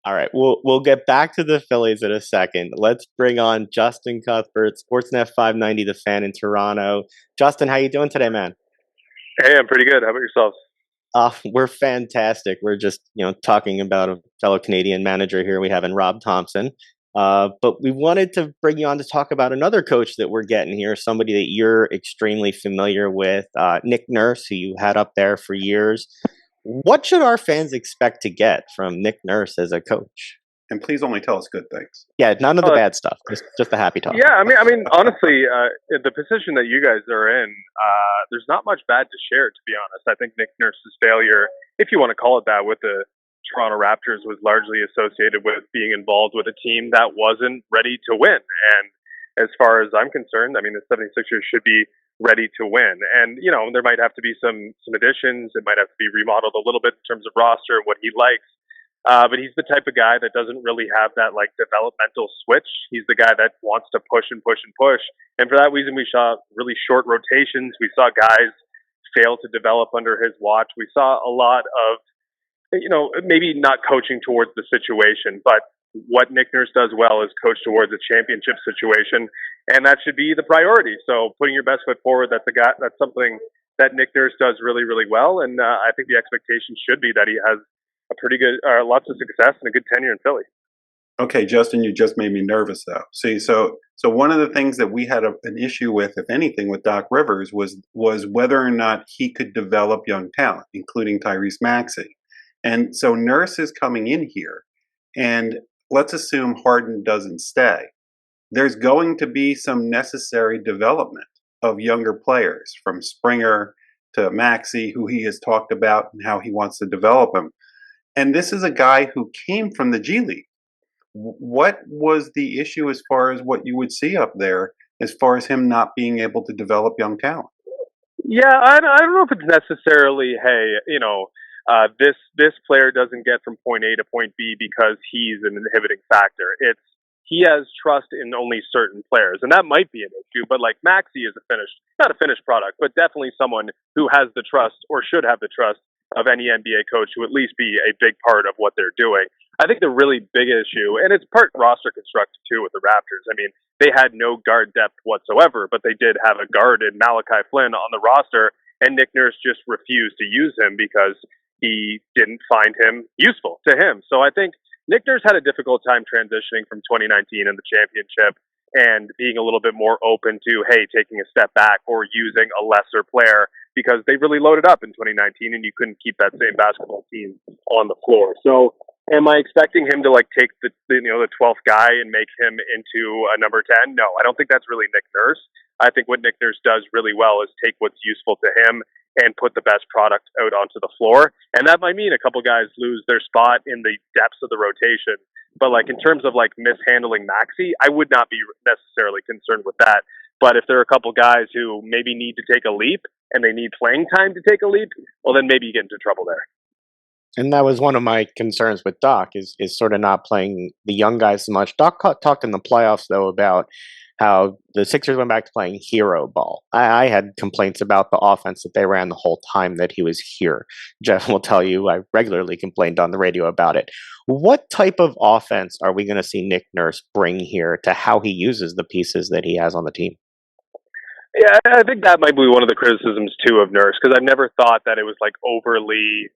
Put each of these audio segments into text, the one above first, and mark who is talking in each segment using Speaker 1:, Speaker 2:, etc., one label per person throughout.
Speaker 1: All right, we'll get back to the Phillies in a second. Let's bring on Justin Cuthbert, Sportsnet 590, the fan in Toronto. Justin, how you doing today, man?
Speaker 2: Hey, I'm pretty good. How about yourself?
Speaker 1: We're fantastic. We're just, talking about a fellow Canadian manager here we have in Rob Thompson. But we wanted to bring you on to talk about another coach that we're getting here, somebody that you're extremely familiar with, Nick Nurse, who you had up there for years. What should our fans expect to get from Nick Nurse as a coach?
Speaker 3: And please only tell us good things.
Speaker 1: Yeah, none of the
Speaker 2: Oh,
Speaker 1: bad stuff, just the happy talk.
Speaker 2: yeah. I mean, honestly, the position that you guys are in, there's not much bad to share. To be honest, I think Nick Nurse's failure, if you want to call it that, with the Toronto Raptors was largely associated with being involved with a team that wasn't ready to win. And as far as I'm concerned, I mean, the 76ers should be ready to win. And, there might have to be some additions. It might have to be remodeled a little bit in terms of roster and what he likes. But he's the type of guy that doesn't really have that like developmental switch. He's the guy that wants to push and push and push. And for that reason, we saw really short rotations. We saw guys fail to develop under his watch. We saw a lot of, maybe not coaching towards the situation, but what Nick Nurse does well is coach towards a championship situation, and that should be the priority. So putting your best foot forward, that's something that Nick Nurse does really, really well. And I think the expectation should be that he has a pretty good, lots of success and a good tenure in Philly.
Speaker 3: Okay, Justin, you just made me nervous though. See, so one of the things that we had an issue with, if anything, with Doc Rivers was whether or not he could develop young talent, including Tyrese Maxey. And so Nurse is coming in here, and let's assume Harden doesn't stay. There's going to be some necessary development of younger players, from Springer to Maxey, who he has talked about and how he wants to develop them. And this is a guy who came from the G League. What was the issue as far as what you would see up there, as far as him not being able to develop young talent?
Speaker 2: Yeah, I don't know if it's necessarily, hey, this player doesn't get from point A to point B because he's an inhibiting factor. It's he has trust in only certain players, and that might be an issue. But like Maxi is not a finished product, but definitely someone who has the trust or should have the trust of any NBA coach to at least be a big part of what they're doing. I think the really big issue, and it's part roster constructed too with the Raptors. I mean, they had no guard depth whatsoever, but they did have a guard in Malachi Flynn on the roster, and Nick Nurse just refused to use him because he didn't find him useful to him. So I think Nick Nurse had a difficult time transitioning from 2019 and the championship and being a little bit more open to, hey, taking a step back or using a lesser player because they really loaded up in 2019 and you couldn't keep that same basketball team on the floor. So am I expecting him to like take the 12th guy and make him into a number 10? No, I don't think that's really Nick Nurse. I think what Nick Nurse does really well is take what's useful to him and put the best product out onto the floor. And that might mean a couple guys lose their spot in the depths of the rotation. But like in terms of like mishandling Maxi, I would not be necessarily concerned with that. But if there are a couple guys who maybe need to take a leap and they need playing time to take a leap, well then maybe you get into trouble there.
Speaker 1: And that was one of my concerns with Doc is sort of not playing the young guys so much. Doc talked in the playoffs though about how the Sixers went back to playing hero ball. I had complaints about the offense that they ran the whole time that he was here. Jeff will tell you I regularly complained on the radio about it. What type of offense are we going to see Nick Nurse bring here to how he uses the pieces that he has on the team?
Speaker 2: Yeah, I think that might be one of the criticisms too of Nurse because I've never thought that it was like overly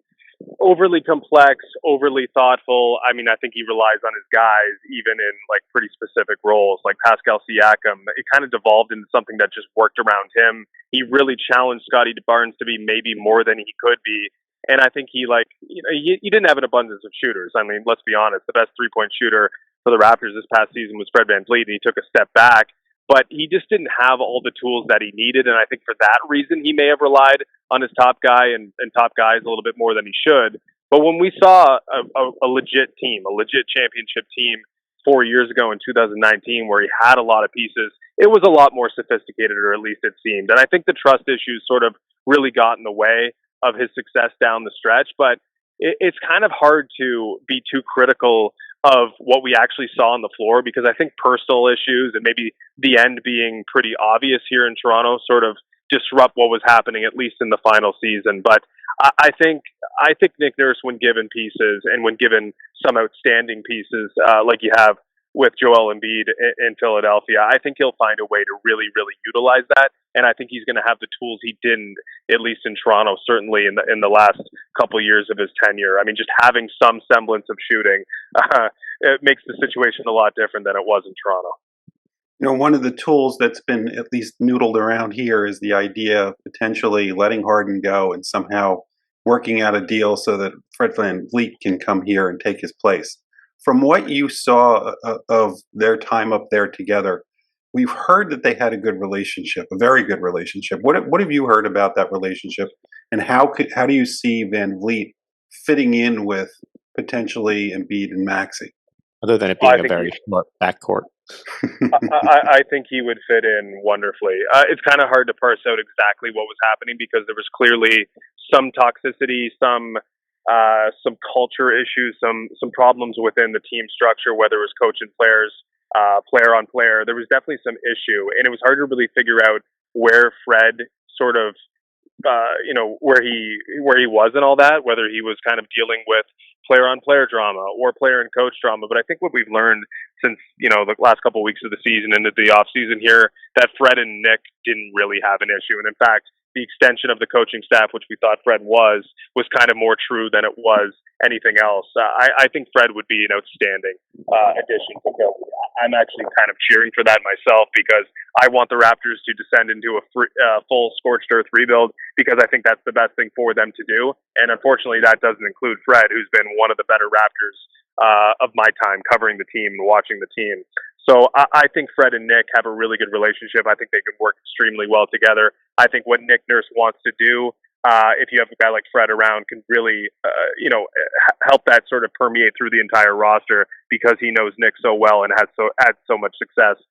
Speaker 2: complex, overly thoughtful. I mean, I think he relies on his guys even in like pretty specific roles, like Pascal Siakam. It kind of devolved into something that just worked around him. He really challenged Scotty Barnes to be maybe more than he could be. And I think he didn't have an abundance of shooters. I mean, let's be honest, the best 3-point shooter for the Raptors this past season was Fred VanVleet, and he took a step back. But he just didn't have all the tools that he needed, and I think for that reason he may have relied on his top guy and top guys a little bit more than he should. But when we saw a legit team, a legit championship team 4 years ago in 2019 where he had a lot of pieces, it was a lot more sophisticated, or at least it seemed. And I think the trust issues sort of really got in the way of his success down the stretch. But it's kind of hard to be too critical of what we actually saw on the floor because I think personal issues and maybe the end being pretty obvious here in Toronto sort of disrupt what was happening, at least in the final season. But I think Nick Nurse, when given pieces and when given some outstanding pieces, like you have with Joel Embiid in Philadelphia, I think he'll find a way to really, really utilize that. And I think he's going to have the tools he didn't, at least in Toronto, certainly in the last couple of years of his tenure. I mean, just having some semblance of shooting, it makes the situation a lot different than it was in Toronto.
Speaker 3: You know, one of the tools that's been at least noodled around here is the idea of potentially letting Harden go and somehow working out a deal so that Fred VanVleet can come here and take his place. From what you saw of their time up there together, we've heard that they had a good relationship, a very good relationship. What have you heard about that relationship, and how do you see VanVleet fitting in with potentially Embiid and Maxey?
Speaker 1: Other than it being a very smart backcourt.
Speaker 2: I think he would fit in wonderfully. It's kind of hard to parse out exactly what was happening because there was clearly some toxicity, some culture issues, some problems within the team structure, whether it was coach and players, player on player. There was definitely some issue, and it was hard to really figure out where Fred sort of, where he was and all that, whether he was kind of dealing with player on player drama or player and coach drama. But I think what we've learned since, the last couple of weeks of the season into the off season here, that Fred and Nick didn't really have an issue. And in fact, the extension of the coaching staff, which we thought Fred was kind of more true than it was anything else. I think Fred would be an outstanding addition to Philly. I'm actually kind of cheering for that myself because I want the Raptors to descend into a full scorched earth rebuild because I think that's the best thing for them to do. And unfortunately, that doesn't include Fred, who's been one of the better Raptors of my time covering the team and watching the team. So I think Fred and Nick have a really good relationship. I think they can work extremely well together. I think what Nick Nurse wants to do, if you have a guy like Fred around, can really, help that sort of permeate through the entire roster because he knows Nick so well and had so much success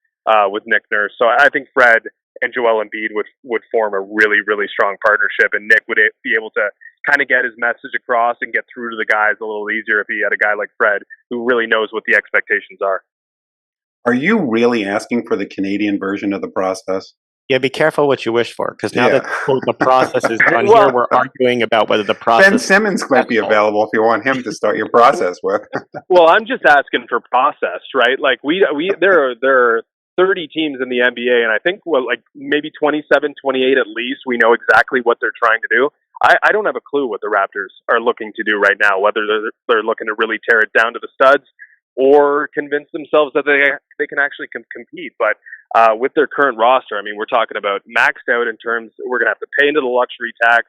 Speaker 2: with Nick Nurse. So I think Fred and Joel Embiid would form a really, really strong partnership, and Nick would be able to kind of get his message across and get through to the guys a little easier if he had a guy like Fred who really knows what the expectations are.
Speaker 3: Are you really asking for the Canadian version of the process?
Speaker 1: Yeah, be careful what you wish for, because now that the process is done here, we're arguing about whether the process.
Speaker 3: Ben Simmons might be available if you want him to start your process with.
Speaker 2: Well, I'm just asking for process, right? Like there are 30 teams in the NBA, and I think maybe 27, 28 at least. We know exactly what they're trying to do. I don't have a clue what the Raptors are looking to do right now, whether they're looking to really tear it down to the studs or convince themselves that they can actually compete. But with their current roster, I mean, we're talking about maxed out in terms, we're going to have to pay into the luxury tax.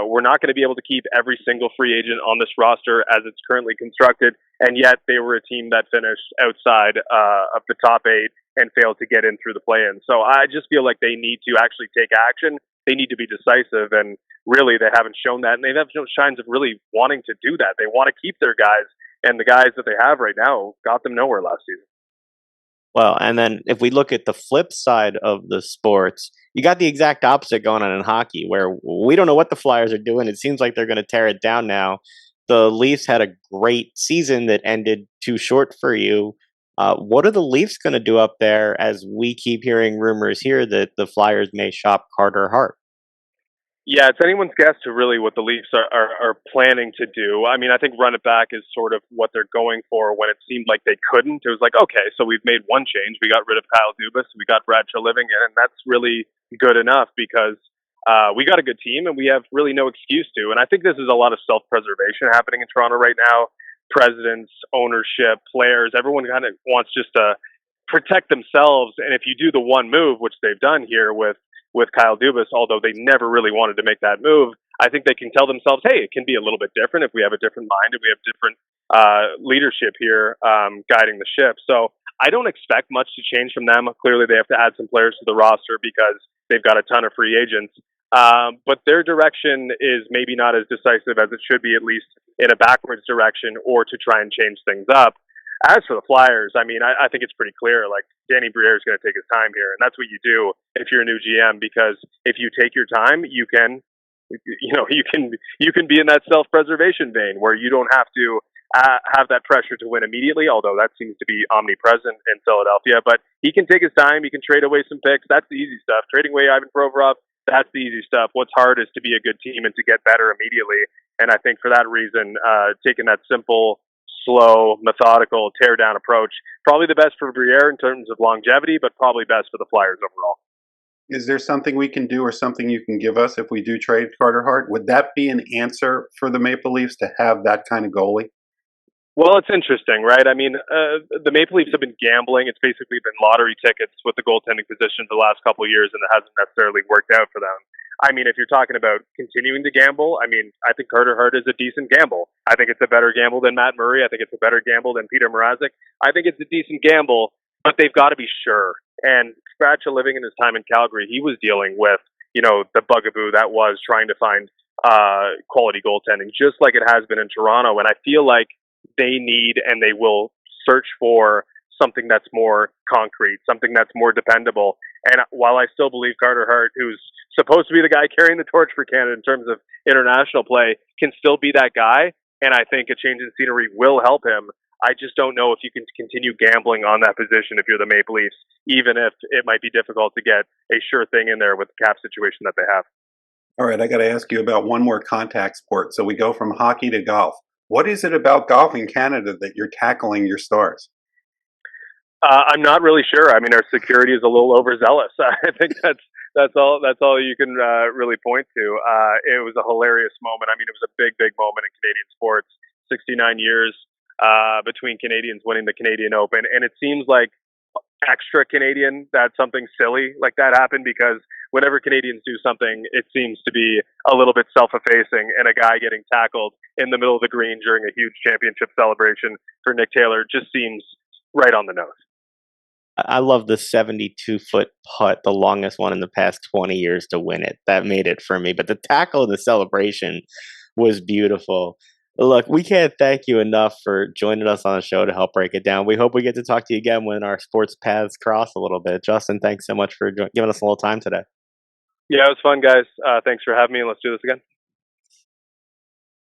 Speaker 2: We're not going to be able to keep every single free agent on this roster as it's currently constructed. And yet they were a team that finished outside of the top 8 and failed to get in through the play-in. So I just feel like they need to actually take action. They need to be decisive. And really, they haven't shown that. And they have no signs of really wanting to do that. They want to keep their guys. And the guys that they have right now got them nowhere last season.
Speaker 1: Well, and then if we look at the flip side of the sports, you got the exact opposite going on in hockey, where we don't know what the Flyers are doing. It seems like they're going to tear it down now. The Leafs had a great season that ended too short for you. What are the Leafs going to do up there as we keep hearing rumors here that the Flyers may shop Carter Hart?
Speaker 2: Yeah, it's anyone's guess to really what the Leafs are planning to do. I mean, I think run it back is sort of what they're going for when it seemed like they couldn't. It was like, okay, so we've made one change. We got rid of Kyle Dubas. We got Brad Treliving, and that's really good enough because we got a good team and we have really no excuse to. And I think this is a lot of self-preservation happening in Toronto right now. Presidents, ownership, players, everyone kind of wants just to protect themselves. And if you do the one move, which they've done here with Kyle Dubas, although they never really wanted to make that move, I think they can tell themselves, hey, it can be a little bit different if we have a different mind and we have different leadership here guiding the ship. So I don't expect much to change from them. Clearly, they have to add some players to the roster because they've got a ton of free agents. But their direction is maybe not as decisive as it should be, at least in a backwards direction, or to try and change things up. As for the Flyers, I mean, I think it's pretty clear, like, Danny Briere is going to take his time here, and that's what you do if you're a new GM, because if you take your time, you can be in that self-preservation vein where you don't have to have that pressure to win immediately, although that seems to be omnipresent in Philadelphia. But he can take his time. He can trade away some picks. That's the easy stuff. Trading away Ivan Provorov, That's the easy stuff. What's hard is to be a good team and to get better immediately. And I think for that reason, taking that simple, slow, methodical, tear down approach, probably the best for Briere in terms of longevity, but probably best for the Flyers overall.
Speaker 3: Is there something we can do or something you can give us if we do trade Carter Hart? Would that be an answer for the Maple Leafs to have that kind of goalie?
Speaker 2: Well, it's interesting, right? I mean, the Maple Leafs have been gambling. It's basically been lottery tickets with the goaltending position the last couple of years, and it hasn't necessarily worked out for them. I mean, if you're talking about continuing to gamble, I mean, I think Carter Hart is a decent gamble. I think it's a better gamble than Matt Murray. I think it's a better gamble than Peter Mrazek. I think it's a decent gamble, but they've got to be sure. And Scratcha, living in his time in Calgary, he was dealing with, the bugaboo that was trying to find quality goaltending, just like it has been in Toronto. And I feel like they need and they will search for something that's more concrete, something that's more dependable. And while I still believe Carter Hart, who's supposed to be the guy carrying the torch for Canada in terms of international play, can still be that guy, and I think a change in scenery will help him, I just don't know if you can continue gambling on that position if you're the Maple Leafs, even if it might be difficult to get a sure thing in there with the cap situation that they have.
Speaker 3: All right, I got to ask you about one more contact sport. So we go from hockey to golf. What is it about golf in Canada that you're tackling your stars?
Speaker 2: I'm not really sure. I mean, our security is a little overzealous. I think that's all. That's all you can really point to. It was a hilarious moment. I mean, it was a big moment in Canadian sports. 69 years between Canadians winning the Canadian Open, and it seems like extra Canadian that something silly like that happened, because whenever Canadians do something, it seems to be a little bit self-effacing, and a guy getting tackled in the middle of the green during a huge championship celebration for Nick Taylor just seems right on the nose.
Speaker 1: I love the 72-foot putt, the longest one in the past 20 years to win it. That made it for me. But the tackle and the celebration was beautiful. Look, we can't thank you enough for joining us on the show to help break it down. We hope we get to talk to you again when our sports paths cross a little bit. Justin, thanks so much for giving us a little time today.
Speaker 2: Yeah, it was fun, guys. Thanks for having me, and let's do this again.